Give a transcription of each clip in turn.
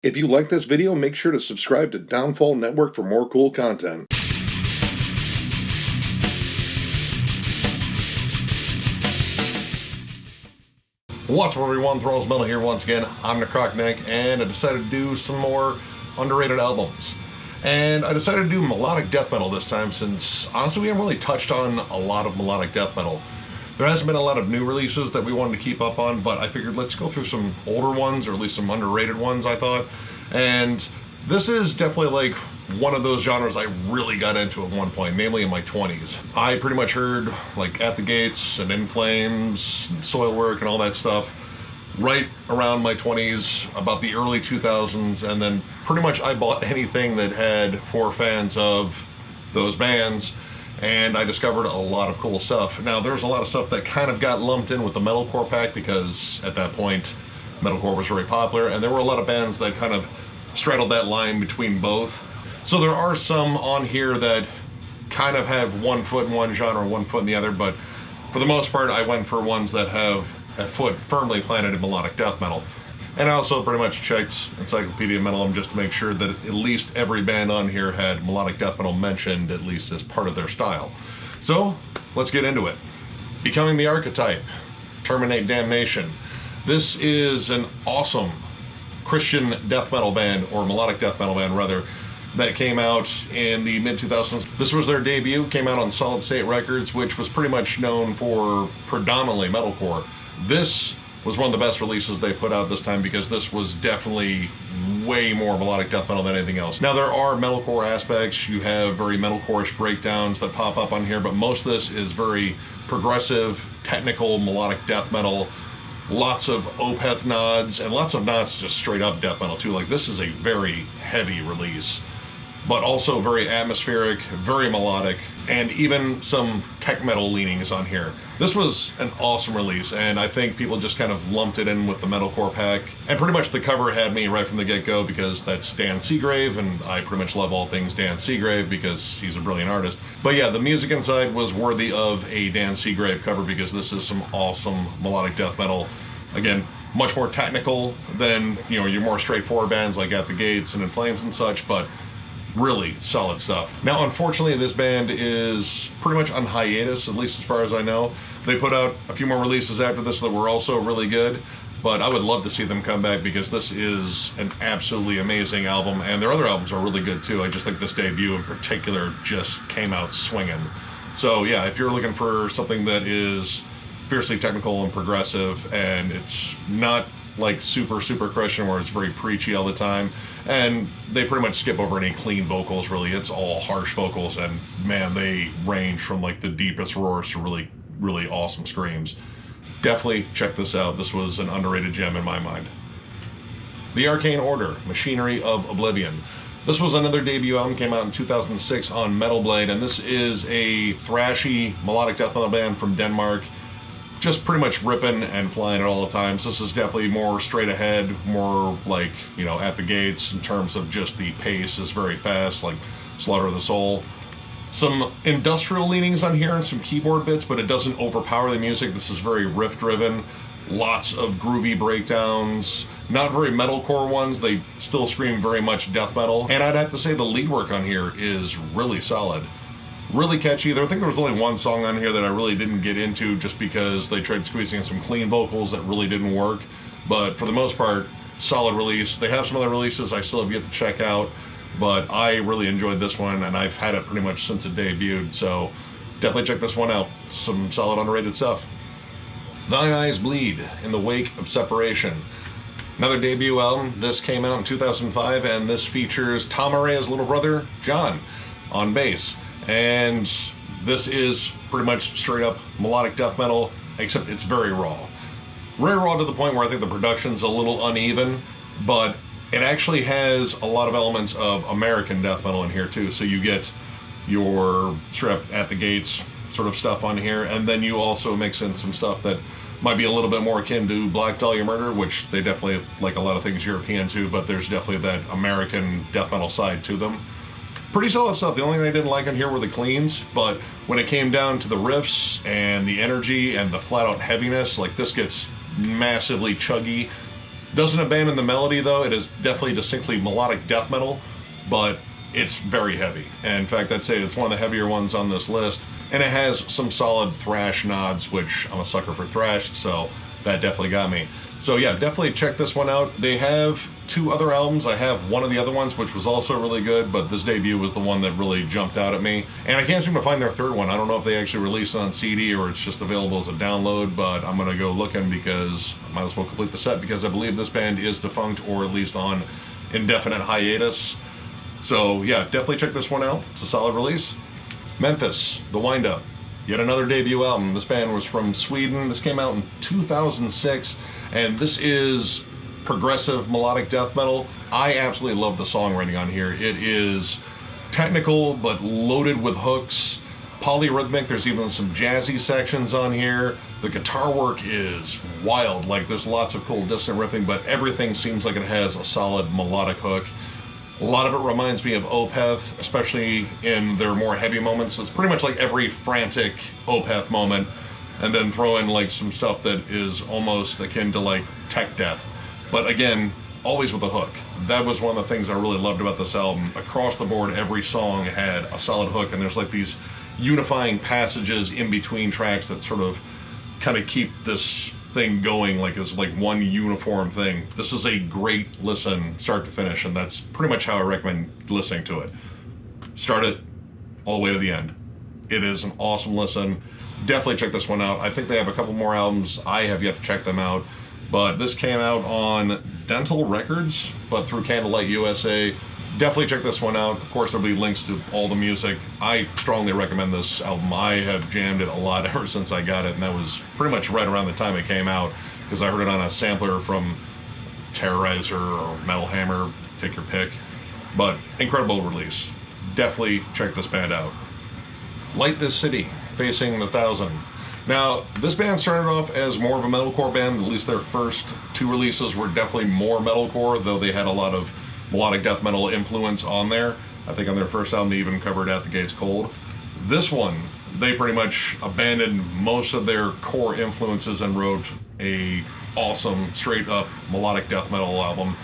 If you like this video, make sure to subscribe to Downfall Network for more cool content. What's up everyone, Thralls Metal here once again. I'm Necrotic Nick, and I decided to do some more underrated albums. And I decided to do melodic death metal this time since, honestly, we haven't really touched on a lot of melodic death metal. There hasn't been a lot of new releases that we wanted to keep up on, but I figured let's go through some older ones, or at least some underrated ones, I thought. And this is definitely like one of those genres I really got into at one point, namely in my 20s. I pretty much heard like At the Gates and In Flames and Soilwork and all that stuff right around my 20s, about the early 2000s, and then pretty much I bought anything that had for fans of those bands, and I discovered a lot of cool stuff. Now, there's a lot of stuff that kind of got lumped in with the metalcore pack because at that point metalcore was very popular, and there were a lot of bands that kind of straddled that line between both. So there are some on here that kind of have one foot in one genre, one foot in the other, but for the most part I went for ones that have a foot firmly planted in melodic death metal. And I also pretty much checked Encyclopedia Metalum just to make sure that at least every band on here had melodic death metal mentioned, at least as part of their style. So let's get into it. Becoming the Archetype, Terminate, Damnation. This is an awesome Christian death metal band, or melodic death metal band rather, that came out in the mid-2000s. This was their debut, came out on Solid State Records, which was pretty much known for predominantly metalcore. This was one of the best releases they put out this time because this was definitely way more melodic death metal than anything else. Now, there are metalcore aspects. You have very metalcore-ish breakdowns that pop up on here, but most of this is very progressive, technical, melodic death metal. Lots of Opeth nods, and lots of nods just straight up death metal too. Like, this is a very heavy release, but also very atmospheric, very melodic, and even some tech metal leanings on here. This was an awesome release, and I think people just kind of lumped it in with the metalcore pack. And pretty much the cover had me right from the get-go because that's Dan Seagrave, and I pretty much love all things Dan Seagrave because he's a brilliant artist. But yeah, the music inside was worthy of a Dan Seagrave cover because this is some awesome melodic death metal. Again, much more technical than, you know, your more straightforward bands like At the Gates and In Flames and such, but really solid stuff. Now, unfortunately, this band is pretty much on hiatus, at least as far as I know. They put out a few more releases after this that were also really good, but I would love to see them come back because this is an absolutely amazing album, and their other albums are really good too. I just think this debut in particular just came out swinging. So yeah, if you're looking for something that is fiercely technical and progressive, and it's not like super Christian where it's very preachy all the time, and they pretty much skip over any clean vocals really. It's all harsh vocals, and man, they range from like the deepest roars to really awesome screams. Definitely check this out. This was an underrated gem in my mind. The Arcane Order, Machinery of Oblivion. This was another debut album, came out in 2006 on Metal Blade, and this is a thrashy melodic death metal band from Denmark, just pretty much ripping and flying at all the times. This is definitely more straight ahead, more like, you know, At the Gates in terms of just the pace is very fast, like Slaughter of the Soul. Some industrial leanings on here and some keyboard bits, but it doesn't overpower the music. This is very riff driven, lots of groovy breakdowns, not very metalcore ones. They still scream very much death metal. And I'd have to say the lead work on here is really solid. Really catchy. I think there was only one song on here that I really didn't get into just because they tried squeezing in some clean vocals that really didn't work. But for the most part, solid release. They have some other releases I still have yet to check out, but I really enjoyed this one, and I've had it pretty much since it debuted, so definitely check this one out. Some solid underrated stuff. Thine Eyes Bleed, In the Wake of Separation. Another debut album. This came out in 2005, and this features Tom Araya's little brother, John, on bass. And this is pretty much straight up melodic death metal, except it's very raw. Very raw to the point where I think the production's a little uneven, but it actually has a lot of elements of American death metal in here too. So you get your straight up At the Gates sort of stuff on here, and then you also mix in some stuff that might be a little bit more akin to Black Dahlia Murder, which they definitely, like a lot of things, European too, but there's definitely that American death metal side to them. Pretty solid stuff. The only thing I didn't like on here were the cleans, but when it came down to the riffs and the energy and the flat out heaviness, like this gets massively chuggy Doesn't abandon the melody though. It is definitely distinctly melodic death metal, but it's very heavy. And in fact, I'd say it's one of the heavier ones on this list. And it has some solid thrash nods, which I'm a sucker for thrash, so that definitely got me. So yeah, definitely check this one out. They have 2 other albums. I have one of the other ones, which was also really good, but this debut was the one that really jumped out at me. And I can't seem to find their 3rd one. I don't know if they actually released it on CD or it's just available as a download, but I'm gonna go looking because I might as well complete the set, because I believe this band is defunct or at least on indefinite hiatus. So yeah, definitely check this one out. It's a solid release. Memphis The Wind Up, yet another debut album. This band was from Sweden. This came out in 2006, and this is progressive melodic death metal. I absolutely love the songwriting on here. It is technical but loaded with hooks, polyrhythmic. There's even some jazzy sections on here. The guitar work is wild. Like, there's lots of cool distant riffing, but everything seems like it has a solid melodic hook. A lot of it reminds me of Opeth, especially in their more heavy moments. It's pretty much like every frantic Opeth moment, and then throw in like some stuff that is almost akin to like tech death. But again, always with a hook. That was one of the things I really loved about this album. Across the board, every song had a solid hook, and there's like these unifying passages in between tracks that sort of kind of keep this thing going like as like one uniform thing. This is a great listen start to finish, and that's pretty much how I recommend listening to it. Start it all the way to the end. It is an awesome listen. Definitely check this one out. I think they have a couple more albums. I have yet to check them out, but this came out on Dental Records, but through Candlelight USA. Definitely check this one out. Of course, there'll be links to all the music. I strongly recommend this album. I have jammed it a lot ever since I got it, and that was pretty much right around the time it came out, because I heard it on a sampler from Terrorizer or Metal Hammer, take your pick. But incredible release. Definitely check this band out. Light This City, Facing the Thousand. Now, this band started off as more of a metalcore band. At least their first 2 releases were definitely more metalcore, though they had a lot of melodic death metal influence on there. I think on their first album they even covered At the Gates Cold. This one, they pretty much abandoned most of their core influences and wrote a awesome, straight up melodic death metal album.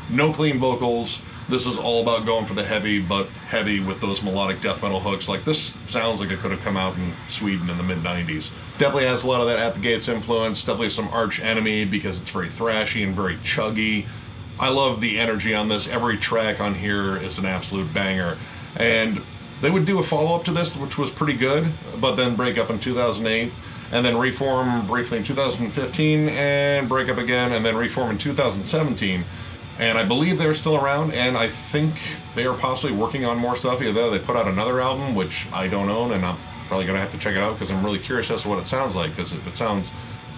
No clean vocals. This is all about going for the heavy, but heavy with those melodic death metal hooks. Like, this sounds like it could have come out in Sweden in the mid-90s. Definitely has a lot of that At the Gates influence. Definitely some Arch Enemy, because it's very thrashy and very chuggy. I love the energy on this. Every track on here is an absolute banger. And they would do a follow-up to this, which was pretty good, but then break up in 2008, and then reform briefly in 2015, and break up again, and then reform in 2017. And I believe they're still around, and I think they are possibly working on more stuff. Either they put out another album, which I don't own, and I'm probably going to have to check it out because I'm really curious as to what it sounds like, because if it sounds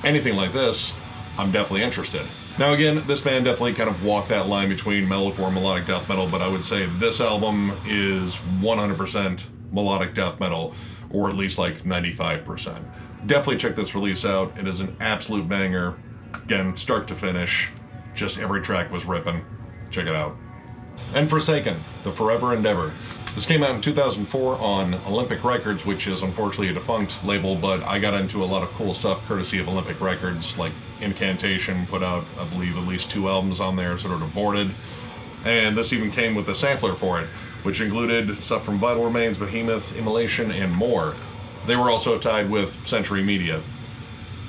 anything like this, I'm definitely interested. Now again, this band definitely kind of walked that line between metalcore and melodic death metal, but I would say this album is 100% melodic death metal, or at least like 95%. Definitely check this release out. It is an absolute banger. Again, start to finish. Just every track was ripping. Check it out. Enforsaken, The Forever Endeavor. This came out in 2004 on Olympic Records, which is unfortunately a defunct label, but I got into a lot of cool stuff courtesy of Olympic Records, like Incantation put out, I believe, at least 2 albums on there, sort of aborted. And this even came with a sampler for it, which included stuff from Vital Remains, Behemoth, Immolation, and more. They were also tied with Century Media.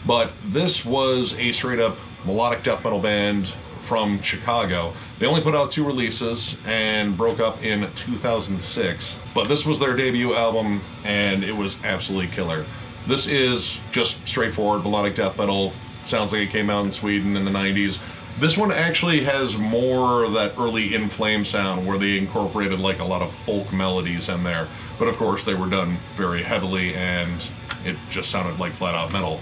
But this was a straight-up melodic death metal band from Chicago. They only put out 2 releases and broke up in 2006, but this was their debut album and it was absolutely killer. This is just straightforward melodic death metal. Sounds like it came out in Sweden in the 90s. This one actually has more of that early In Flame sound where they incorporated like a lot of folk melodies in there, but of course they were done very heavily and it just sounded like flat out metal.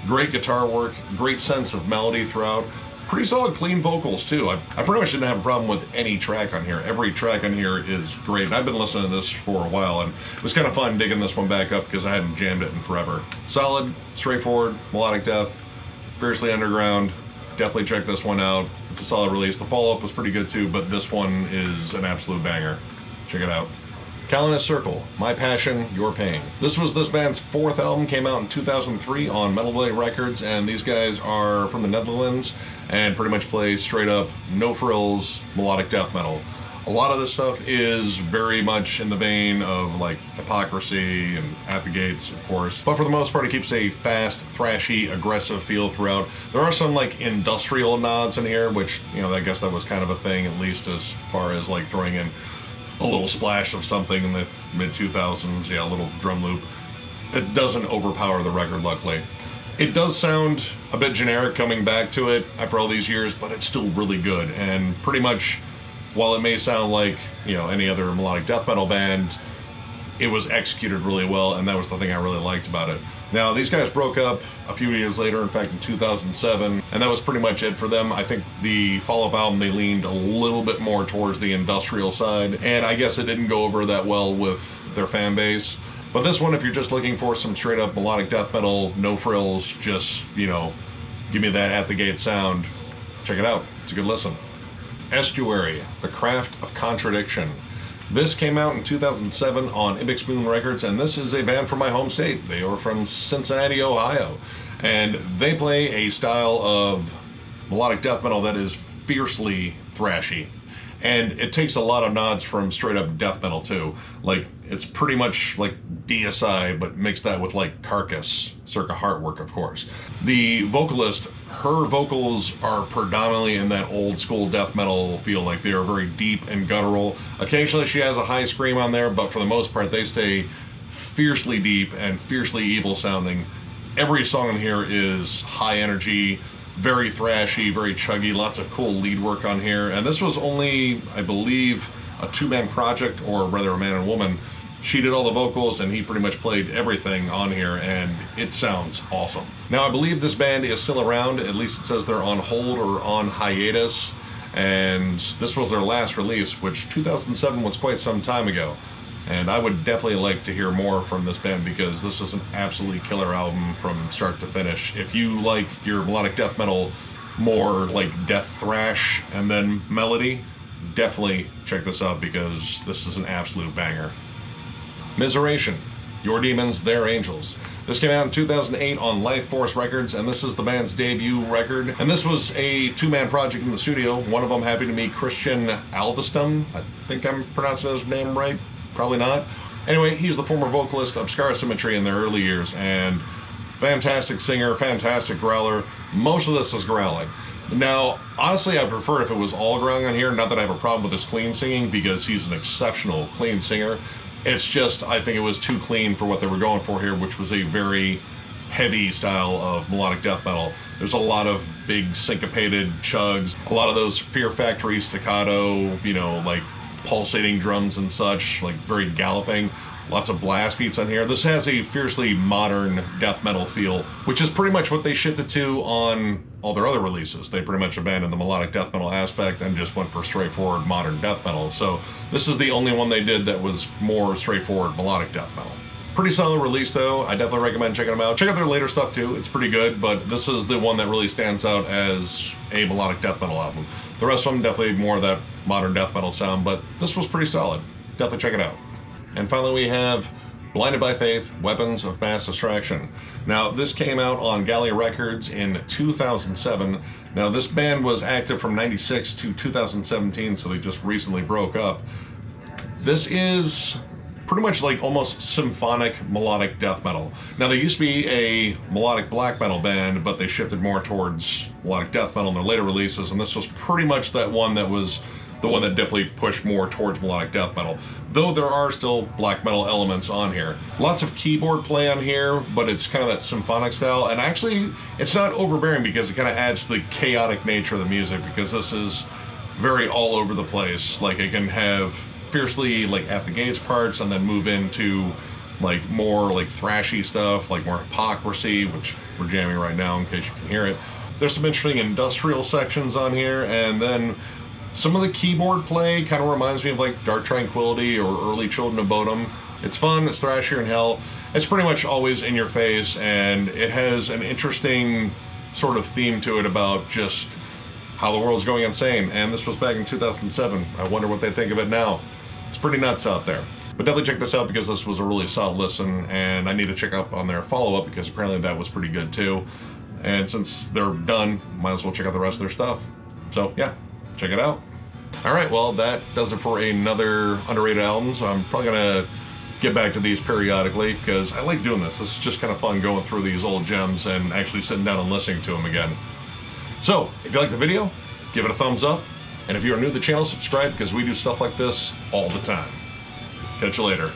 Great guitar work, great sense of melody throughout. Pretty solid clean vocals too. I pretty much didn't have a problem with any track on here. Every track on here is great. And I've been listening to this for a while and it was kind of fun digging this one back up because I hadn't jammed it in forever. Solid, straightforward, melodic death, fiercely underground. Definitely check this one out. It's a solid release. The follow-up was pretty good too, but this one is an absolute banger. Check it out. Callum Circle, My Passion, Your Pain. This was this band's fourth album, came out in 2003 on Melodic Records, and these guys are from the Netherlands and pretty much play straight up, no frills, melodic death metal. A lot of this stuff is very much in the vein of like Hypocrisy and At the Gates, of course, but for the most part it keeps a fast, thrashy, aggressive feel throughout. There are some like industrial nods in here, which, you know, I guess that was kind of a thing, at least as far as like throwing in a little splash of something in the mid-2000s, yeah, a little drum loop. It doesn't overpower the record, luckily. It does sound a bit generic coming back to it after all these years, but it's still really good, and pretty much, while it may sound like, you know, any other melodic death metal band, it was executed really well, and that was the thing I really liked about it. Now, these guys broke up a few years later, in fact in 2007, and that was pretty much it for them. I think the follow-up album, they leaned a little bit more towards the industrial side, and I guess it didn't go over that well with their fan base. But this one, if you're just looking for some straight-up melodic death metal, no frills, just, you know, give me that at the gate sound, check it out. It's a good listen. Estuary, The Craft of Contradiction. This came out in 2007 on Ibex Moon Records, and this is a band from my home state. They are from Cincinnati, Ohio, and they play a style of melodic death metal that is fiercely thrashy. And it takes a lot of nods from straight up death metal too. Like, it's pretty much like DSI, but mix that with like Carcass, circa Heartwork, of course. The vocalist, her vocals are predominantly in that old school death metal feel, like they are very deep and guttural. Occasionally she has a high scream on there, but for the most part they stay fiercely deep and fiercely evil sounding. Every song in here is high energy, very thrashy, very chuggy, lots of cool lead work on here. And this was only, I believe, a two-man project, or rather a man and woman. She did all the vocals and he pretty much played everything on here, and it sounds awesome. Now, I believe this band is still around, at least it says they're on hold or on hiatus, and this was their last release, which 2007 was quite some time ago. And I would definitely like to hear more from this band, because this is an absolutely killer album from start to finish. If you like your melodic death metal more like death thrash and then melody, definitely check this out, because this is an absolute banger. Miseration, Your Demons, Their Angels. This came out in 2008 on Life Force Records, and this is the band's debut record. And this was a two-man project in the studio. One of them happened to be Christian Alveston. I think I'm pronouncing his name right. Probably not. Anyway, he's the former vocalist of Scar Symmetry in their early years, and fantastic singer, fantastic growler. Most of this is growling. Now, honestly, I prefer if it was all growling on here. Not that I have a problem with his clean singing, because he's an exceptional clean singer. It's just, I think it was too clean for what they were going for here, which was a very heavy style of melodic death metal. There's a lot of big syncopated chugs, a lot of those Fear Factory staccato, you know, like pulsating drums and such, like very galloping. Lots of blast beats on here. This has a fiercely modern death metal feel, which is pretty much what they shifted to on all their other releases. They pretty much abandoned the melodic death metal aspect and just went for straightforward modern death metal. So this is the only one they did that was more straightforward melodic death metal. Pretty solid release though. I definitely recommend checking them out. Check out their later stuff too. It's pretty good, but this is the one that really stands out as a melodic death metal album. The rest of them definitely more of that modern death metal sound, but this was pretty solid. Definitely check it out. And finally we have Blinded by Faith, Weapons of Mass Distraction. Now, this came out on Galley Records in 2007. Now, this band was active from 96 to 2017, so they just recently broke up. This is pretty much like almost symphonic melodic death metal. Now, they used to be a melodic black metal band, but they shifted more towards melodic death metal in their later releases, and this was pretty much that one that was the one that definitely pushed more towards melodic death metal, though there are still black metal elements on here. Lots of keyboard play on here, but it's kind of that symphonic style, and actually it's not overbearing because it kind of adds to the chaotic nature of the music, because this is very all over the place. Like, it can have fiercely like At the Gates parts and then move into like more like thrashy stuff, like more Hypocrisy, which we're jamming right now in case you can hear it. There's some interesting industrial sections on here, and then some of the keyboard play kind of reminds me of like Dark Tranquility or early Children of Bodom. It's fun, it's thrashier than hell. It's pretty much always in your face, and it has an interesting sort of theme to it about just how the world's going insane. And this was back in 2007. I wonder what they think of it now. It's pretty nuts out there. But definitely check this out because this was a really solid listen, and I need to check up on their follow-up because apparently that was pretty good too. And since they're done, might as well check out the rest of their stuff. So yeah, check it out. Alright, well that does it for another underrated album, so I'm probably gonna get back to these periodically because I like doing this. This is just kind of fun going through these old gems and actually sitting down and listening to them again. So, if you like the video, give it a thumbs up, and if you're new to the channel, subscribe because we do stuff like this all the time. Catch you later.